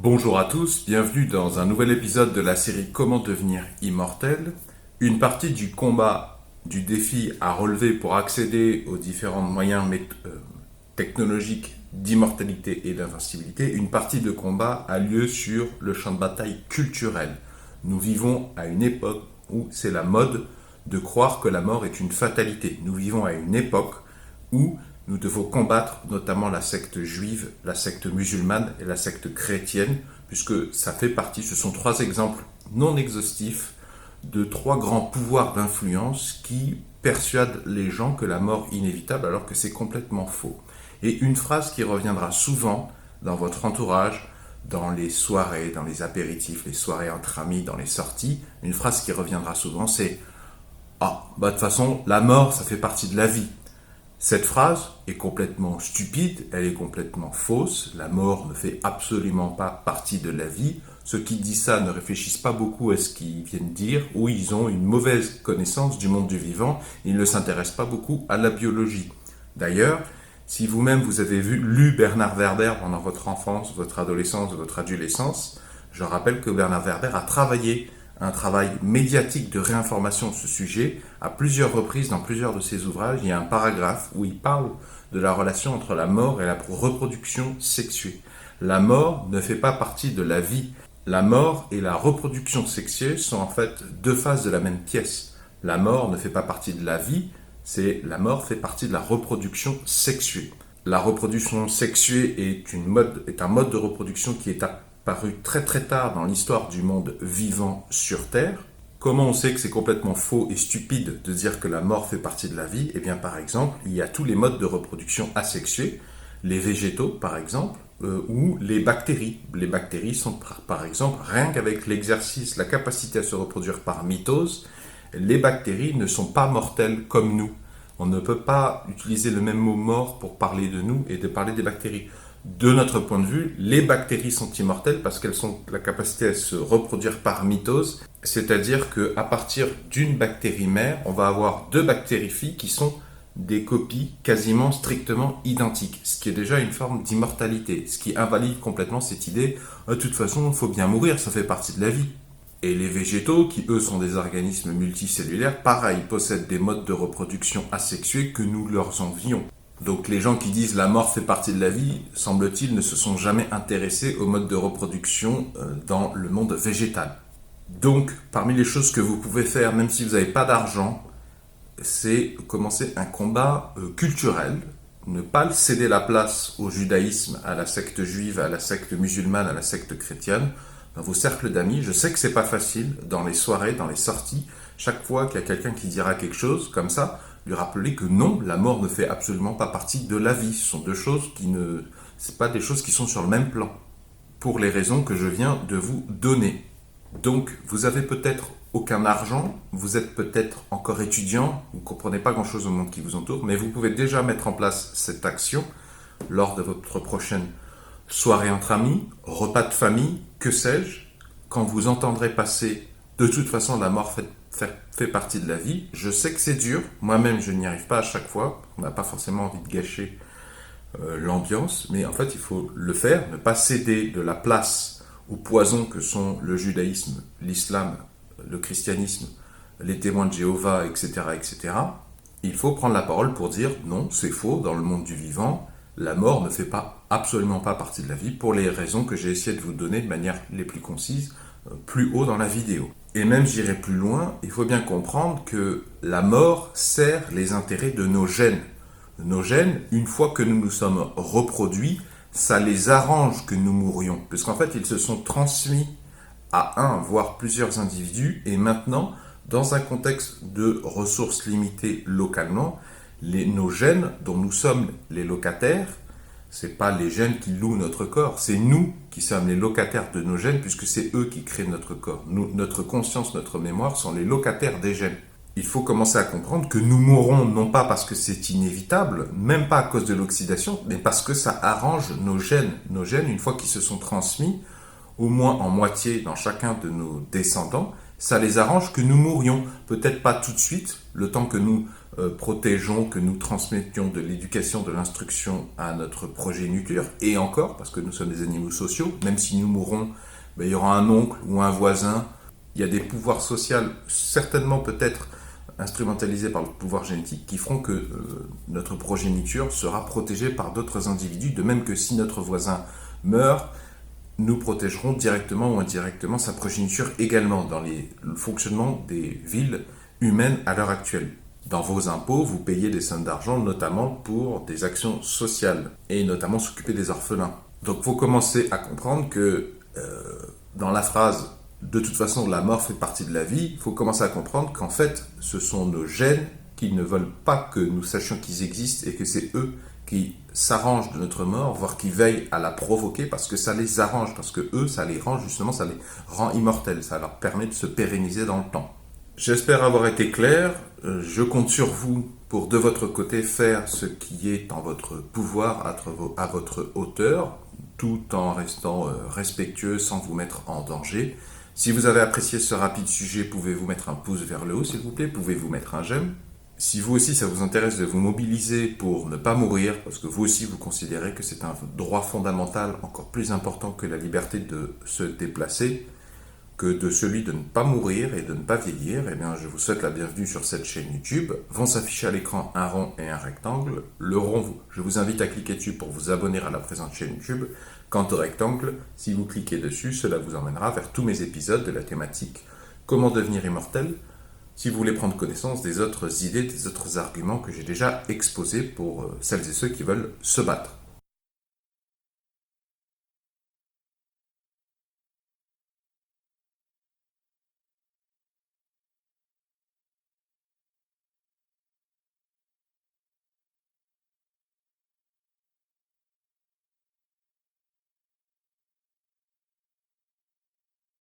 Bonjour à tous, bienvenue dans un nouvel épisode de la série Comment devenir immortel. Une partie du combat, du défi à relever pour accéder aux différents moyens technologiques d'immortalité et d'invincibilité, une partie de combat a lieu sur le champ de bataille culturel. Nous vivons à une époque où c'est la mode de croire que la mort est une fatalité. Nous vivons à une époque où nous devons combattre notamment la secte juive, la secte musulmane et la secte chrétienne, puisque ça fait partie, ce sont trois exemples non exhaustifs de trois grands pouvoirs d'influence qui persuadent les gens que la mort est inévitable alors que c'est complètement faux. Et une phrase qui reviendra souvent dans votre entourage, dans les soirées, dans les apéritifs, les soirées entre amis, dans les sorties, une phrase qui reviendra souvent c'est « Ah, de toute façon, la mort, ça fait partie de la vie ». Cette phrase est complètement stupide, elle est complètement fausse, la mort ne fait absolument pas partie de la vie. Ceux qui disent ça ne réfléchissent pas beaucoup à ce qu'ils viennent dire, ou ils ont une mauvaise connaissance du monde du vivant, ils ne s'intéressent pas beaucoup à la biologie. D'ailleurs, si vous-même vous avez lu Bernard Werber pendant votre enfance, votre adolescence, votre adolescence, je rappelle que Bernard Werber a travaillé un travail médiatique de réinformation de ce sujet à plusieurs reprises dans plusieurs de ses ouvrages. Il y a un paragraphe où il parle de la relation entre la mort et la reproduction sexuée. La mort ne fait pas partie de la vie. La mort et la reproduction sexuée sont en fait deux faces de la même pièce. La mort ne fait pas partie de la vie, la mort fait partie de la reproduction sexuée. La reproduction sexuée est un mode de reproduction qui est apparu très très tard dans l'histoire du monde vivant sur Terre. Comment on sait que c'est complètement faux et stupide de dire que la mort fait partie de la vie? Eh bien, par exemple, il y a tous les modes de reproduction asexués, les végétaux, par exemple, ou les bactéries. Les bactéries sont, par exemple, rien qu'avec l'exercice, la capacité à se reproduire par mitose, les bactéries ne sont pas mortelles comme nous. On ne peut pas utiliser le même mot mort pour parler de nous et de parler des bactéries. De notre point de vue, les bactéries sont immortelles parce qu'elles ont la capacité à se reproduire par mitose, c'est-à-dire qu'à partir d'une bactérie mère, on va avoir deux bactéries filles qui sont des copies quasiment strictement identiques, ce qui est déjà une forme d'immortalité, ce qui invalide complètement cette idée « de toute façon, il faut bien mourir, ça fait partie de la vie ». Et les végétaux, qui eux sont des organismes multicellulaires, pareil, possèdent des modes de reproduction asexués que nous leur envions. Donc les gens qui disent la mort fait partie de la vie, semble-t-il, ne se sont jamais intéressés au mode de reproduction dans le monde végétal. Donc, parmi les choses que vous pouvez faire, même si vous n'avez pas d'argent, c'est commencer un combat culturel, ne pas céder la place au judaïsme, à la secte juive, à la secte musulmane, à la secte chrétienne, dans vos cercles d'amis. Je sais que c'est pas facile, dans les soirées, dans les sorties, chaque fois qu'il y a quelqu'un qui dira quelque chose comme ça, lui rappeler que non, la mort ne fait absolument pas partie de la vie. Ce sont deux choses c'est pas des choses qui sont sur le même plan, pour les raisons que je viens de vous donner. Donc, vous avez peut-être aucun argent, vous êtes peut-être encore étudiant, vous ne comprenez pas grand-chose au monde qui vous entoure, mais vous pouvez déjà mettre en place cette action lors de votre prochaine soirée entre amis, repas de famille, que sais-je, quand vous entendrez passer « de toute façon, la mort fait partie de la vie », je sais que c'est dur, moi-même je n'y arrive pas à chaque fois, on n'a pas forcément envie de gâcher l'ambiance, mais en fait il faut le faire, ne pas céder de la place aux poisons que sont le judaïsme, l'islam, le christianisme, les témoins de Jéhovah, etc., etc. Il faut prendre la parole pour dire non, c'est faux, dans le monde du vivant, la mort ne fait absolument pas partie de la vie pour les raisons que j'ai essayé de vous donner de manière les plus concises plus haut dans la vidéo. Et même j'irai plus loin, il faut bien comprendre que la mort sert les intérêts de nos gènes. Nos gènes, une fois que nous nous sommes reproduits, ça les arrange que nous mourions, puisqu'en fait ils se sont transmis à un, voire plusieurs individus, et maintenant, dans un contexte de ressources limitées localement, nos gènes dont nous sommes les locataires, c'est pas les gènes qui louent notre corps, c'est nous qui sommes les locataires de nos gènes, puisque c'est eux qui créent notre corps. Notre conscience, notre mémoire sont les locataires des gènes. Il faut commencer à comprendre que nous mourrons non pas parce que c'est inévitable, même pas à cause de l'oxydation, mais parce que ça arrange nos gènes. Nos gènes, une fois qu'ils se sont transmis, au moins en moitié dans chacun de nos descendants, ça les arrange que nous mourions. Peut-être pas tout de suite, le temps que nous protégeons, que nous transmettions de l'éducation, de l'instruction à notre progéniture, et encore, parce que nous sommes des animaux sociaux, même si nous mourrons, il y aura un oncle ou un voisin. Il y a des pouvoirs sociaux, certainement peut-être instrumentalisés par le pouvoir génétique, qui feront que notre progéniture sera protégée par d'autres individus, de même que si notre voisin meurt, nous protégerons directement ou indirectement sa progéniture également dans le fonctionnement des villes humaines à l'heure actuelle. Dans vos impôts, vous payez des sommes d'argent notamment pour des actions sociales et notamment s'occuper des orphelins. Donc il faut commencer à comprendre que dans la phrase « de toute façon la mort fait partie de la vie », il faut commencer à comprendre qu'en fait ce sont nos gènes qui ne veulent pas que nous sachions qu'ils existent et que c'est eux qui s'arrangent de notre mort, voire qui veillent à la provoquer parce que ça les arrange, parce que eux, ça les rend justement, ça les rend immortels, ça leur permet de se pérenniser dans le temps. J'espère avoir été clair, je compte sur vous pour de votre côté faire ce qui est en votre pouvoir à votre hauteur, tout en restant respectueux sans vous mettre en danger. Si vous avez apprécié ce rapide sujet, pouvez-vous mettre un pouce vers le haut s'il vous plaît, pouvez-vous mettre un j'aime. Si vous aussi ça vous intéresse de vous mobiliser pour ne pas mourir, parce que vous aussi vous considérez que c'est un droit fondamental encore plus important que la liberté de se déplacer, que de celui de ne pas mourir et de ne pas vieillir, eh bien je vous souhaite la bienvenue sur cette chaîne YouTube. Vont s'afficher à l'écran un rond et un rectangle. Le rond, je vous invite à cliquer dessus pour vous abonner à la présente chaîne YouTube. Quant au rectangle, si vous cliquez dessus, cela vous emmènera vers tous mes épisodes de la thématique Comment devenir immortel, si vous voulez prendre connaissance des autres idées, des autres arguments que j'ai déjà exposés pour celles et ceux qui veulent se battre.